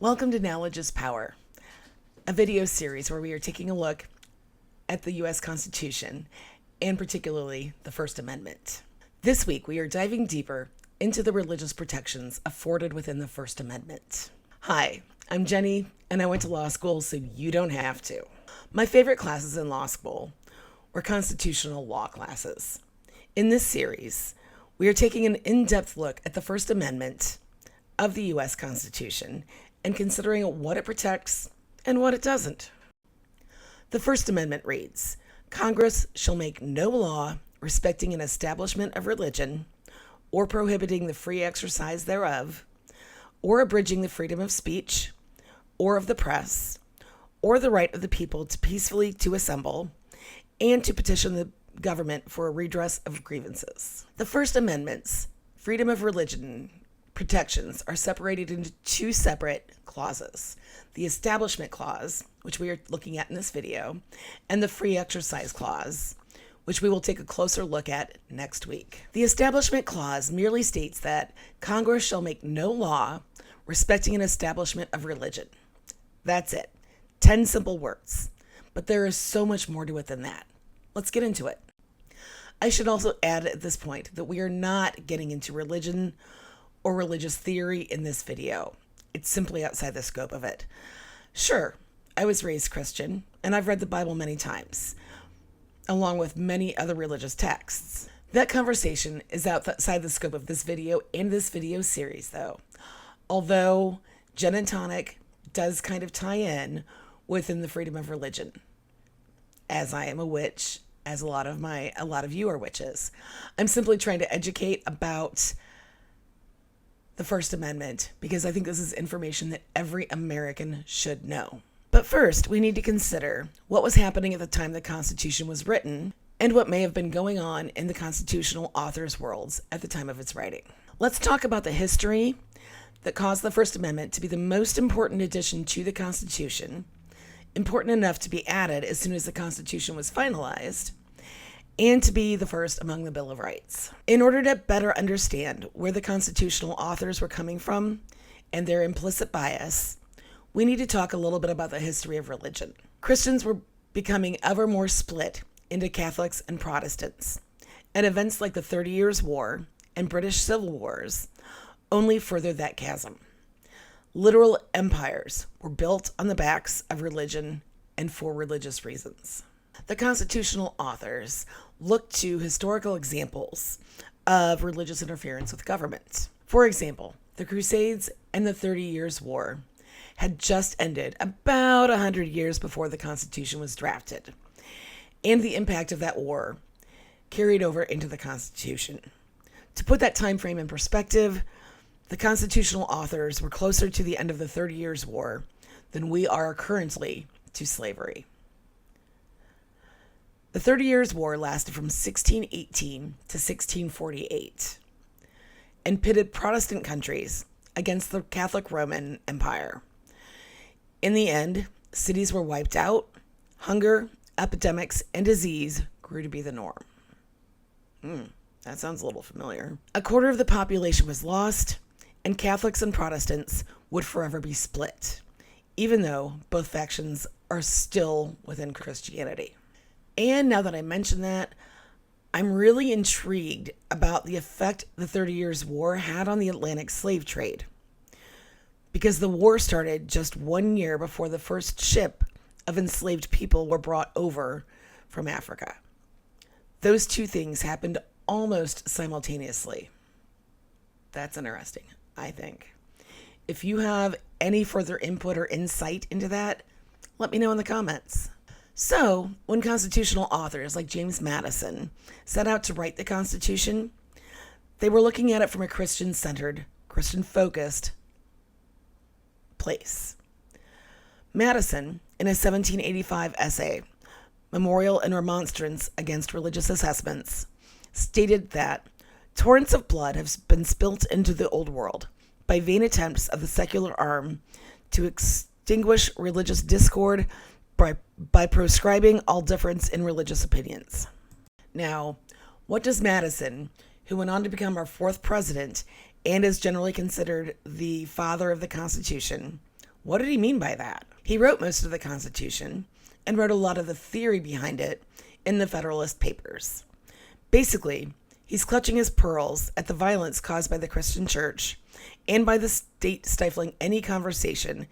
Welcome to Knowledge is Power, a video series where we are taking a look at the U.S. Constitution, and particularly the First Amendment. This week, we are diving deeper into the religious protections afforded within the First Amendment. Hi, I'm Jenny, and I went to law school so you don't have to. My favorite classes in law school were constitutional law classes. In this series, we are taking an in-depth look at the First Amendment of the U.S. Constitution and considering what it protects and what it doesn't. The First Amendment reads, Congress shall make no law respecting an establishment of religion, or prohibiting the free exercise thereof, or abridging the freedom of speech, or of the press, or the right of the people to peacefully to assemble, and to petition the government for a redress of grievances. The First Amendment's freedom of religion protections are separated into two separate clauses. The Establishment Clause, which we are looking at in this video, and the Free Exercise Clause, which we will take a closer look at next week. The Establishment Clause merely states that Congress shall make no law respecting an establishment of religion. That's it. 10 simple words. But there is so much more to it than that. Let's get into it. I should also add at this point that we are not getting into religion or religious theory in this video. It's simply outside the scope of it. Sure, I was raised Christian, and I've read the Bible many times, along with many other religious texts. That conversation is outside the scope of this video and this video series, though. Although Gin and Tonic does kind of tie in within the freedom of religion, as I am a witch, as a lot of you are witches. I'm simply trying to educate about the First Amendment because I think this is information that every American should know. But first, we need to consider what was happening at the time the Constitution was written and what may have been going on in the constitutional authors' worlds at the time of its writing. Let's talk about the history that caused the First Amendment to be the most important addition to the Constitution, important enough to be added as soon as the Constitution was finalized, and to be the first among the Bill of Rights. In order to better understand where the constitutional authors were coming from and their implicit bias, we need to talk a little bit about the history of religion. Christians were becoming ever more split into Catholics and Protestants, and events like the 30 Years' War and British Civil Wars only furthered that chasm. Literal empires were built on the backs of religion and for religious reasons. The constitutional authors looked to historical examples of religious interference with government. For example, the Crusades and the 30 Years' War had just ended about 100 years before the Constitution was drafted, and the impact of that war carried over into the Constitution. To put that time frame in perspective, the constitutional authors were closer to the end of the 30 Years' War than we are currently to slavery. The 30 Years' War lasted from 1618 to 1648 and pitted Protestant countries against the Catholic Roman Empire. In the end, cities were wiped out, hunger, epidemics, and disease grew to be the norm. That sounds a little familiar. A quarter of the population was lost, and Catholics and Protestants would forever be split, even though both factions are still within Christianity. And now that I mention that, I'm really intrigued about the effect the 30 Years' War had on the Atlantic slave trade, because the war started just 1 year before the first ship of enslaved people were brought over from Africa. Those two things happened almost simultaneously. That's interesting, I think. If you have any further input or insight into that, let me know in the comments. So, when constitutional authors like James Madison set out to write the Constitution, they were looking at it from a Christian-centered, Christian-focused place. Madison, in his 1785 essay, Memorial and Remonstrance Against Religious Assessments, stated that torrents of blood have been spilt into the Old World by vain attempts of the secular arm to extinguish religious discord by proscribing all difference in religious opinions. Now, what does Madison, who went on to become our fourth president and is generally considered the father of the Constitution, What did he mean by that? He wrote most of the Constitution and wrote a lot of the theory behind it in the Federalist Papers. Basically, he's clutching his pearls at the violence caused by the Christian Church and by the state stifling any conversation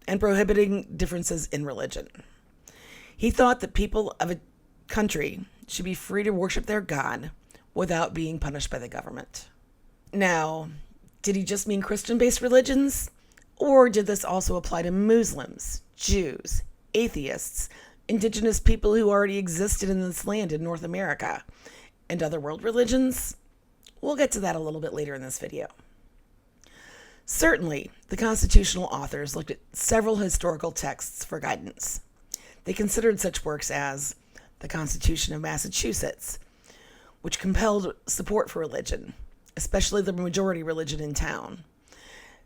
and prohibiting differences in religion. He thought that people of a country should be free to worship their God without being punished by the government. Now, did he just mean Christian-based religions? Or did this also apply to Muslims, Jews, atheists, indigenous people who already existed in this land in North America, and other world religions? We'll get to that a little bit later in this video. Certainly, the constitutional authors looked at several historical texts for guidance. They considered such works as the Constitution of Massachusetts, which compelled support for religion, especially the majority religion in town,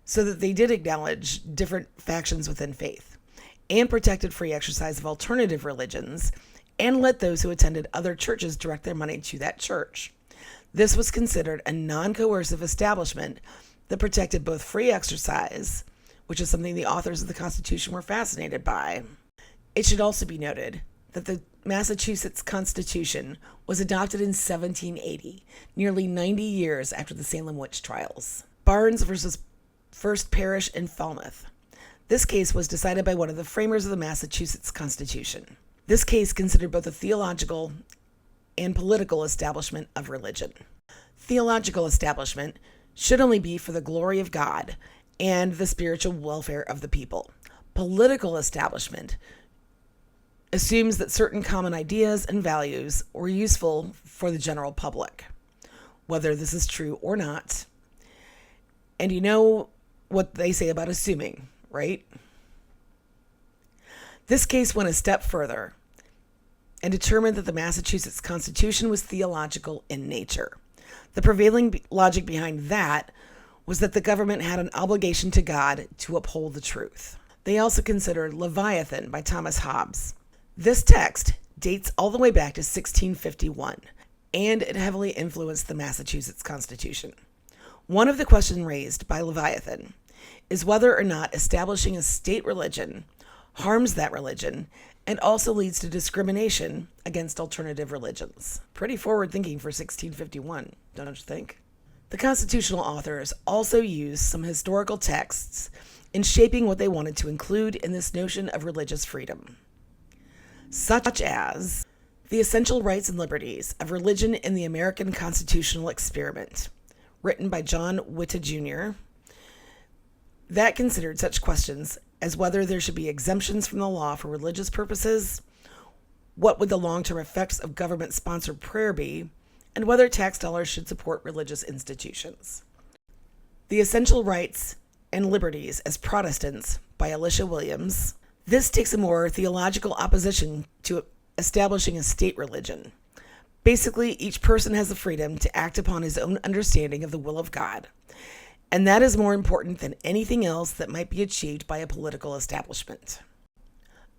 so that they did acknowledge different factions within faith, and protected free exercise of alternative religions, and let those who attended other churches direct their money to that church. This was considered a non-coercive establishment that protected both free exercise, which is something the authors of the Constitution were fascinated by. It should also be noted that the Massachusetts Constitution was adopted in 1780, nearly 90 years after the Salem witch trials. Barnes versus First Parish in Falmouth. This case was decided by one of the framers of the Massachusetts Constitution. This case considered both a theological and political establishment of religion. Theological establishment should only be for the glory of God and the spiritual welfare of the people. Political establishment assumes that certain common ideas and values were useful for the general public, whether this is true or not. And you know what they say about assuming, right? This case went a step further and determined that the Massachusetts Constitution was theological in nature. The prevailing logic behind that was that the government had an obligation to God to uphold the truth. They also considered Leviathan by Thomas Hobbes. This text dates all the way back to 1651, and it heavily influenced the Massachusetts Constitution. One of the questions raised by Leviathan is whether or not establishing a state religion harms that religion and also leads to discrimination against alternative religions. Pretty forward thinking for 1651, don't you think? The constitutional authors also used some historical texts in shaping what they wanted to include in this notion of religious freedom, such as The Essential Rights and Liberties of Religion in the American Constitutional Experiment, written by John Witta Jr., that considered such questions as whether there should be exemptions from the law for religious purposes, what would the long-term effects of government-sponsored prayer be, and whether tax dollars should support religious institutions. The Essential Rights and Liberties as Protestants by Alicia Williams. This takes a more theological opposition to establishing a state religion. Basically, each person has the freedom to act upon his own understanding of the will of God, and that is more important than anything else that might be achieved by a political establishment.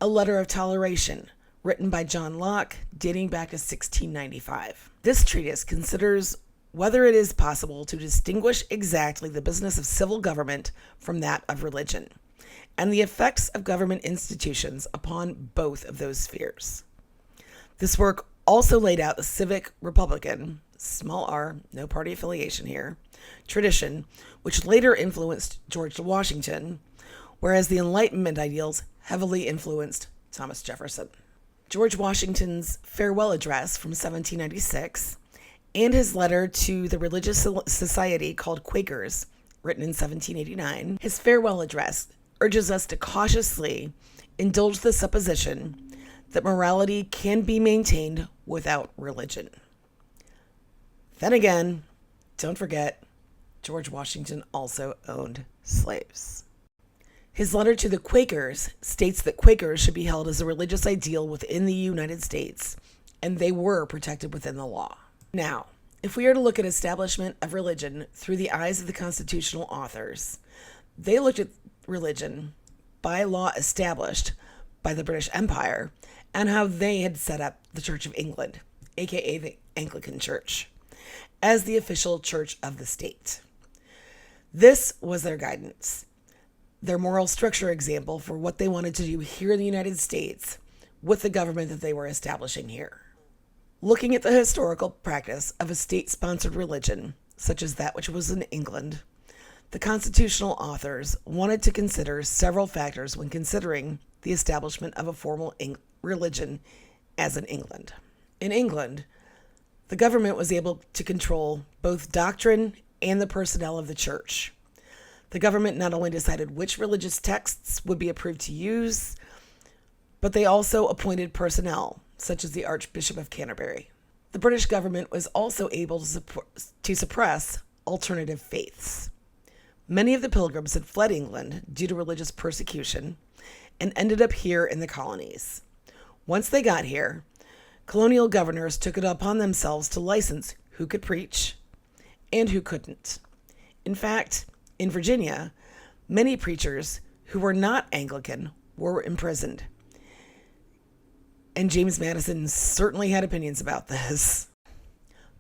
A Letter of Toleration, written by John Locke, dating back to 1695. This treatise considers whether it is possible to distinguish exactly the business of civil government from that of religion, and the effects of government institutions upon both of those spheres. This work also laid out the civic republican, small r, no party affiliation here, tradition, which later influenced George Washington, whereas the Enlightenment ideals heavily influenced Thomas Jefferson. George Washington's farewell address from 1796 and his letter to the religious society called Quakers, written in 1789, his farewell address urges us to cautiously indulge the supposition that morality can be maintained without religion. Then again, don't forget, George Washington also owned slaves. His letter to the Quakers states that Quakers should be held as a religious ideal within the United States, and they were protected within the law. Now, if we are to look at establishment of religion through the eyes of the constitutional authors, they looked at religion by law established by the British Empire and how they had set up the Church of England, aka the Anglican Church, as the official church of the state. This was their guidance. their moral structure example for what they wanted to do here in the United States with the government that they were establishing here. Looking at the historical practice of a state-sponsored religion, such as that which was in England, the constitutional authors wanted to consider several factors when considering the establishment of a formal religion as in England. In England, the government was able to control both doctrine and the personnel of the church. The government not only decided which religious texts would be approved to use, but they also appointed personnel, such as the Archbishop of Canterbury. The British government was also able to suppress alternative faiths. Many of the pilgrims had fled England due to religious persecution and ended up here in the colonies. Once they got here, colonial governors took it upon themselves to license who could preach and who couldn't. In fact, in Virginia, many preachers who were not Anglican were imprisoned. And James Madison certainly had opinions about this.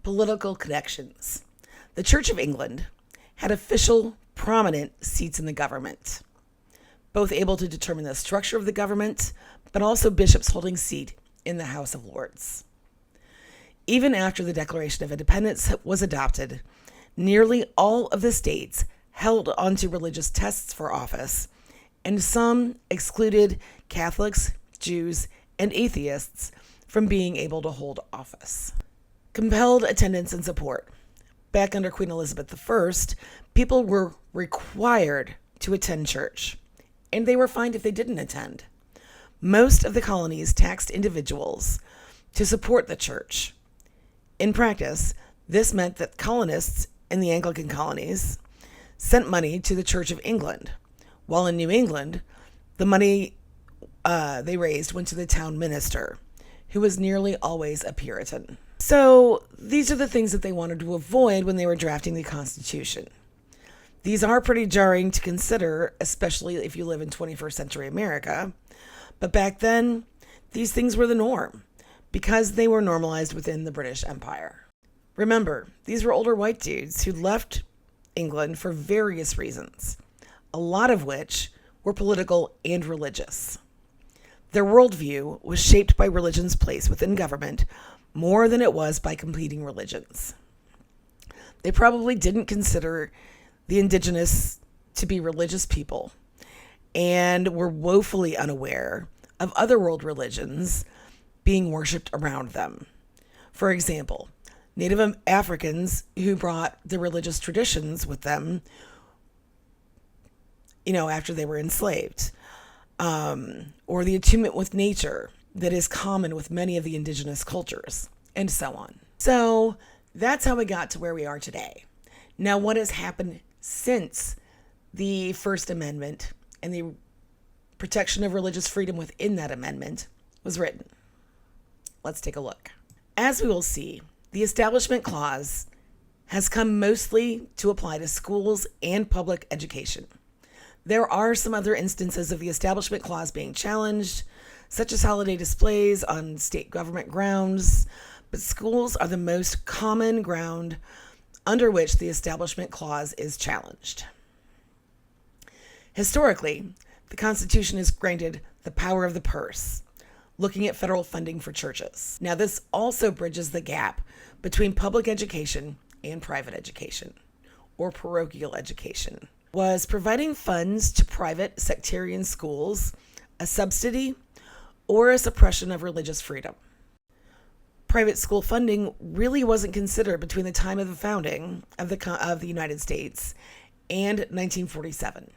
Political connections. The Church of England had official, prominent seats in the government, both able to determine the structure of the government, but also bishops holding seat in the House of Lords. Even after the Declaration of Independence was adopted, nearly all of the states held onto religious tests for office, and some excluded Catholics, Jews, and atheists from being able to hold office. Compelled attendance and support. Back under Queen Elizabeth I, people were required to attend church, and they were fined if they didn't attend. Most of the colonies taxed individuals to support the church. In practice, this meant that colonists in the Anglican colonies sent money to the Church of England, while in New England, the money they raised went to the town minister, who was nearly always a Puritan. So these are the things that they wanted to avoid when they were drafting the Constitution. These are pretty jarring to consider, especially if you live in 21st century America. But back then, these things were the norm because they were normalized within the British Empire. Remember, these were older white dudes who left England for various reasons, a lot of which were political and religious. Their worldview was shaped by religion's place within government more than it was by competing religions. They probably didn't consider the indigenous to be religious people and were woefully unaware of other world religions being worshipped around them. For example, Native Africans who brought the religious traditions with them, after they were enslaved, or the attunement with nature that is common with many of the indigenous cultures, and so on. So that's how we got to where we are today. Now, what has happened since the First Amendment and the protection of religious freedom within that amendment was written? Let's take a look. As we will see, the Establishment Clause has come mostly to apply to schools and public education. There are some other instances of the Establishment Clause being challenged, such as holiday displays on state government grounds, but schools are the most common ground under which the Establishment Clause is challenged. Historically, the Constitution has granted the power of the purse, looking at federal funding for churches. Now, this also bridges the gap between public education and private education, or parochial education. Was providing funds to private sectarian schools a subsidy or a suppression of religious freedom? Private school funding really wasn't considered between the time of the founding of the United States and 1947.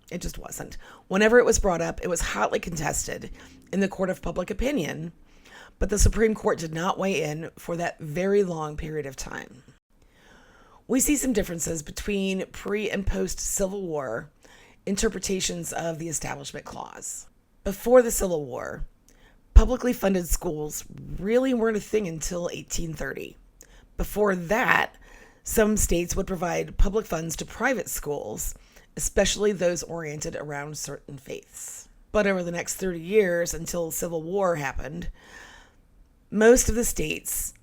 It just wasn't. Whenever it was brought up, it was hotly contested in the court of public opinion, but the Supreme Court did not weigh in for that very long period of time. We see some differences between pre- and post-Civil War interpretations of the Establishment Clause. Before the Civil War, publicly funded schools really weren't a thing until 1830. Before that, some states would provide public funds to private schools, especially those oriented around certain faiths. But over the next 30 years, until Civil War happened, most of the states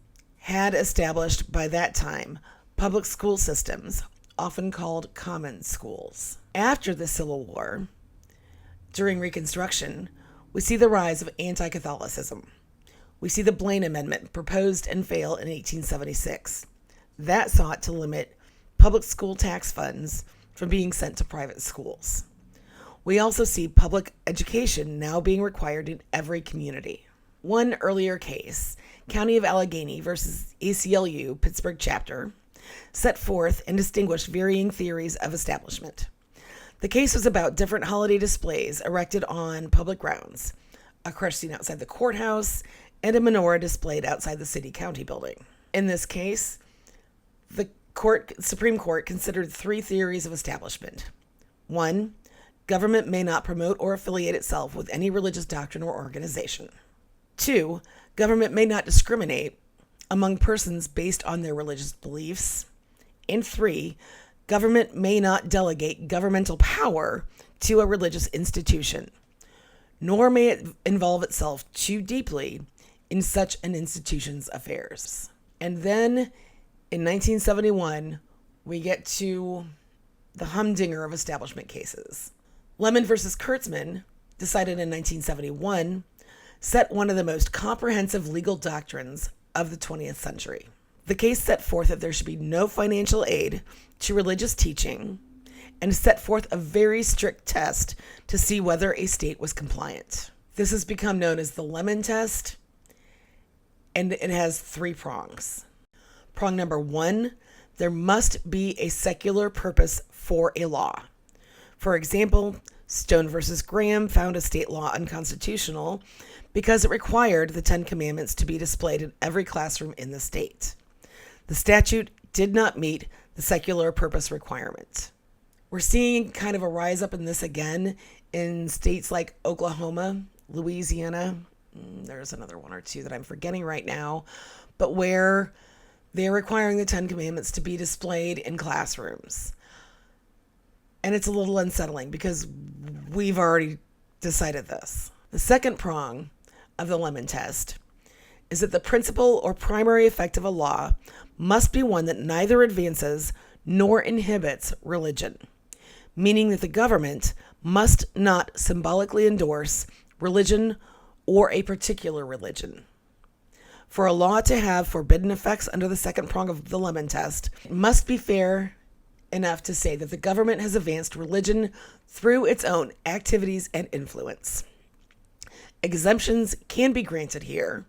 had established by that time public school systems often called common schools. After the Civil War, during Reconstruction, we see the rise of anti-Catholicism. We see the Blaine Amendment proposed and fail in 1876. That sought to limit public school tax funds from being sent to private schools. We also see public education now being required in every community. One earlier case, County of Allegheny versus ACLU Pittsburgh chapter, set forth and distinguished varying theories of establishment. The case was about different holiday displays erected on public grounds, a crush scene outside the courthouse, and a menorah displayed outside the city-county building. In this case, the Supreme Court considered three theories of establishment. 1. Government may not promote or affiliate itself with any religious doctrine or organization. 2. Government may not discriminate among persons based on their religious beliefs. And 3. Government may not delegate governmental power to a religious institution, nor may it involve itself too deeply in such an institution's affairs. And then in 1971, we get to the humdinger of establishment cases. Lemon versus Kurtzman, decided in 1971, set one of the most comprehensive legal doctrines of the 20th century. The case set forth that there should be no financial aid to religious teaching and set forth a very strict test to see whether a state was compliant. This has become known as the Lemon test, and it has 3 prongs. Prong number 1, there must be a secular purpose for a law. For example, Stone versus Graham found a state law unconstitutional because it required the 10 Commandments to be displayed in every classroom in the state. The statute did not meet the secular purpose requirement. We're seeing kind of a rise up in this again in states like Oklahoma, Louisiana. There's another one or two that I'm forgetting right now, but where they're requiring the 10 Commandments to be displayed in classrooms. And it's a little unsettling because we've already decided this. The second prong of the Lemon test is that the principle or primary effect of a law must be one that neither advances nor inhibits religion, meaning that the government must not symbolically endorse religion or a particular religion. For a law to have forbidden effects under the second prong of the Lemon test, it must be fair enough to say that the government has advanced religion through its own activities and influence. Exemptions can be granted here,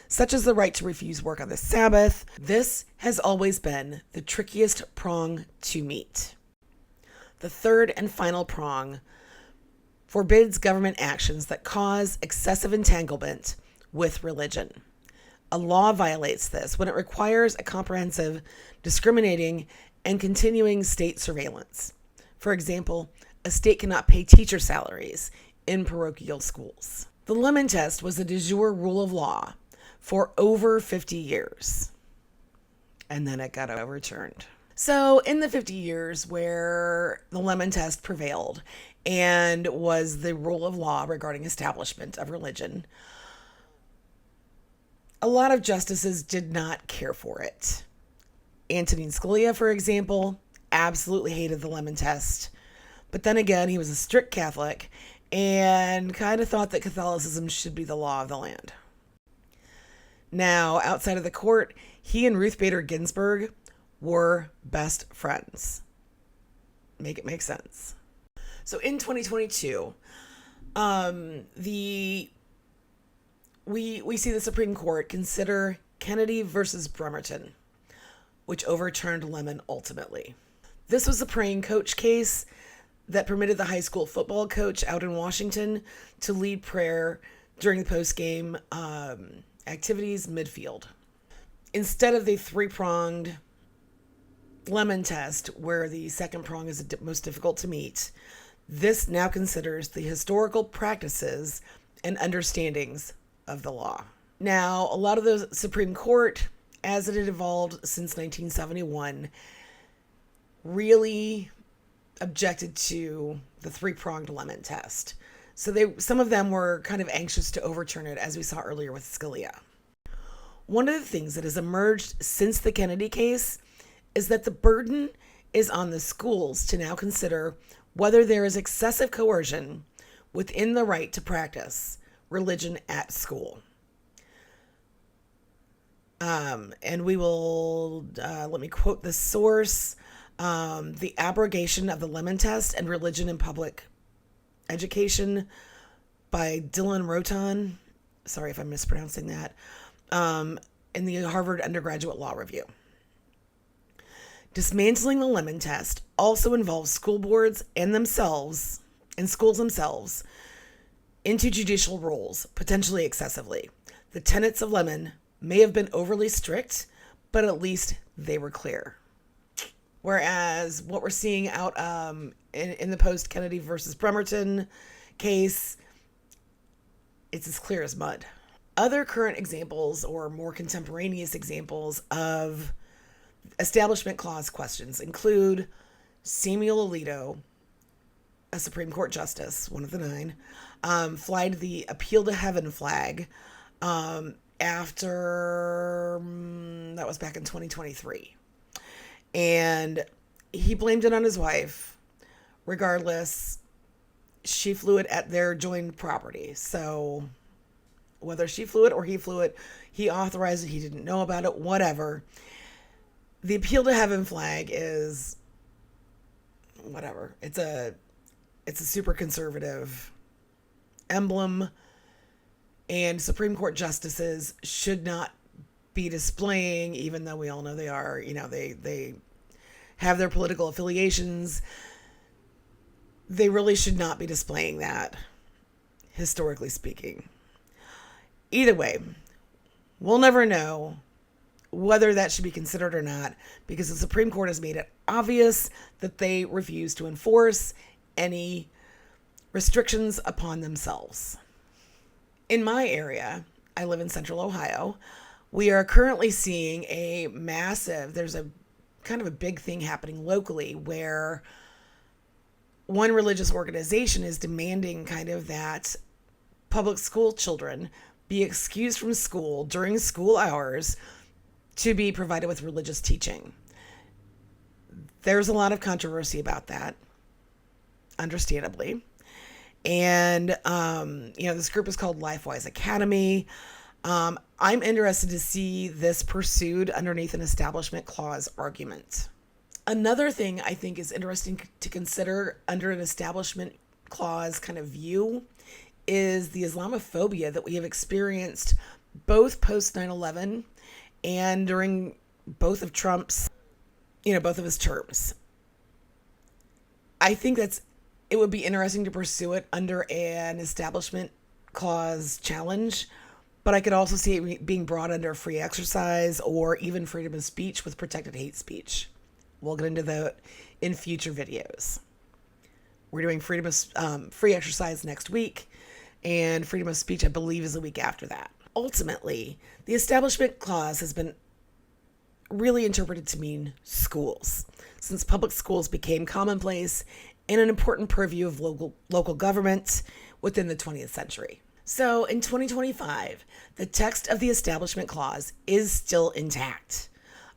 such as the right to refuse work on the Sabbath. This has always been the trickiest prong to meet. The third and final prong forbids government actions that cause excessive entanglement with religion. A law violates this when it requires a comprehensive, discriminating, and continuing state surveillance. For example, a state cannot pay teacher salaries in parochial schools. The Lemon test was a de jure rule of law for over 50 years, and then it got overturned. So in the 50 years where the Lemon test prevailed and was the rule of law regarding establishment of religion, a lot of justices did not care for it. Antonin Scalia, for example, absolutely hated the Lemon test. But then again, he was a strict Catholic and kind of thought that Catholicism should be the law of the land. Now, outside of the court, he and Ruth Bader Ginsburg were best friends. Make it make sense. So in 2022, we see the Supreme Court consider Kennedy versus Bremerton, which overturned Lemon ultimately. This was a praying coach case that permitted the high school football coach out in Washington to lead prayer during the post-game activities midfield. Instead of the 3-pronged Lemon test, where the second prong is the most difficult to meet, this now considers the historical practices and understandings of the law. Now, a lot of the Supreme Court, as it had evolved since 1971, really objected to the 3-pronged Lemon test. So some of them were kind of anxious to overturn it, as we saw earlier with Scalia. One of the things that has emerged since the Kennedy case is that the burden is on the schools to now consider whether there is excessive coercion within the right to practice religion at school. And we will, let me quote the source, the abrogation of the Lemon Test and Religion in Public Education by Dylan Roton. Sorry if I'm mispronouncing that. In the Harvard Undergraduate Law Review. Dismantling the Lemon Test also involves school boards and schools themselves into judicial roles, potentially excessively. The tenets of Lemon may have been overly strict, but at least they were clear. Whereas what we're seeing out in the post-Kennedy versus Bremerton case, it's as clear as mud. Other current examples or more contemporaneous examples of Establishment Clause questions include Samuel Alito, a Supreme Court justice, one of the 9, flied the Appeal to Heaven flag after, that was back in 2023. And he blamed it on his wife. Regardless, she flew it at their joint property. So whether she flew it or he flew it, he authorized it, he didn't know about it, whatever. The Appeal to Heaven flag is whatever. It's a super conservative emblem, and Supreme Court justices should not be displaying, even though we all know they are, they have their political affiliations. They really should not be displaying that, historically speaking. Either way, we'll never know whether that should be considered or not, because the Supreme Court has made it obvious that they refuse to enforce any restrictions upon themselves. In my area, I live in Central Ohio, we are currently seeing there's a kind of a big thing happening locally where one religious organization is demanding kind of that public school children be excused from school during school hours to be provided with religious teaching. There's a lot of controversy about that, understandably. And, this group is called LifeWise Academy. I'm interested to see this pursued underneath an Establishment Clause argument. Another thing I think is interesting to consider under an Establishment Clause kind of view is the Islamophobia that we have experienced both post 9/11 and during both of Trump's, both of his terms. I think it would be interesting to pursue it under an Establishment Clause challenge, but I could also see it being brought under free exercise or even freedom of speech with protected hate speech. We'll get into that in future videos. We're doing free exercise next week, and freedom of speech, I believe, is the week after that. Ultimately, the Establishment Clause has been really interpreted to mean schools, since public schools became commonplace and an important purview of local government within the 20th century. So in 2025, the text of the Establishment Clause is still intact,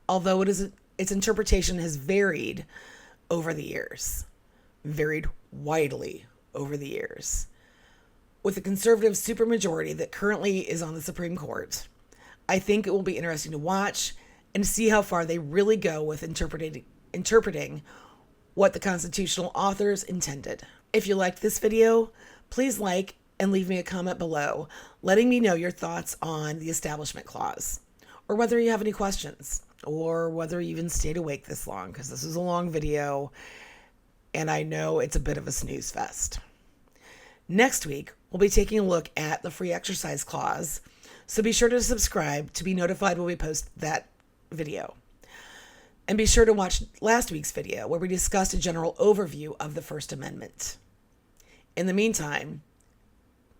although its interpretation has varied over the years, varied widely over the years. With the conservative supermajority that currently is on the Supreme Court, I think it will be interesting to watch and see how far they really go with interpreting what the constitutional authors intended. If you liked this video, please like and leave me a comment below, letting me know your thoughts on the Establishment Clause, or whether you have any questions, or whether you even stayed awake this long, because this is a long video, and I know it's a bit of a snooze fest. Next week, we'll be taking a look at the Free Exercise Clause, so be sure to subscribe to be notified when we post that video. And be sure to watch last week's video where we discussed a general overview of the First Amendment. In the meantime,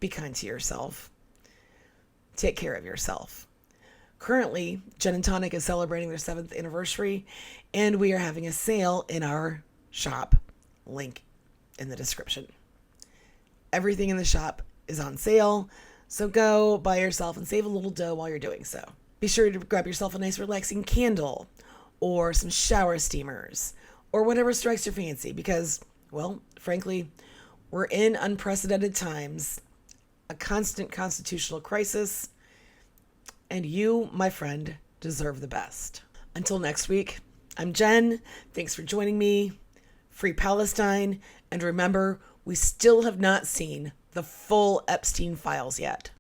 be kind to yourself. Take care of yourself. Currently, Gin and Tonic is celebrating their 7th anniversary, and we are having a sale in our shop. Link in the description. Everything in the shop is on sale, so go buy yourself and save a little dough while you're doing so. Be sure to grab yourself a nice relaxing candle, or some shower steamers, or whatever strikes your fancy because, well, frankly, we're in unprecedented times, a constant constitutional crisis, and you, my friend, deserve the best. Until next week, I'm Jen. Thanks for joining me. Free Palestine. And remember, we still have not seen the full Epstein files yet.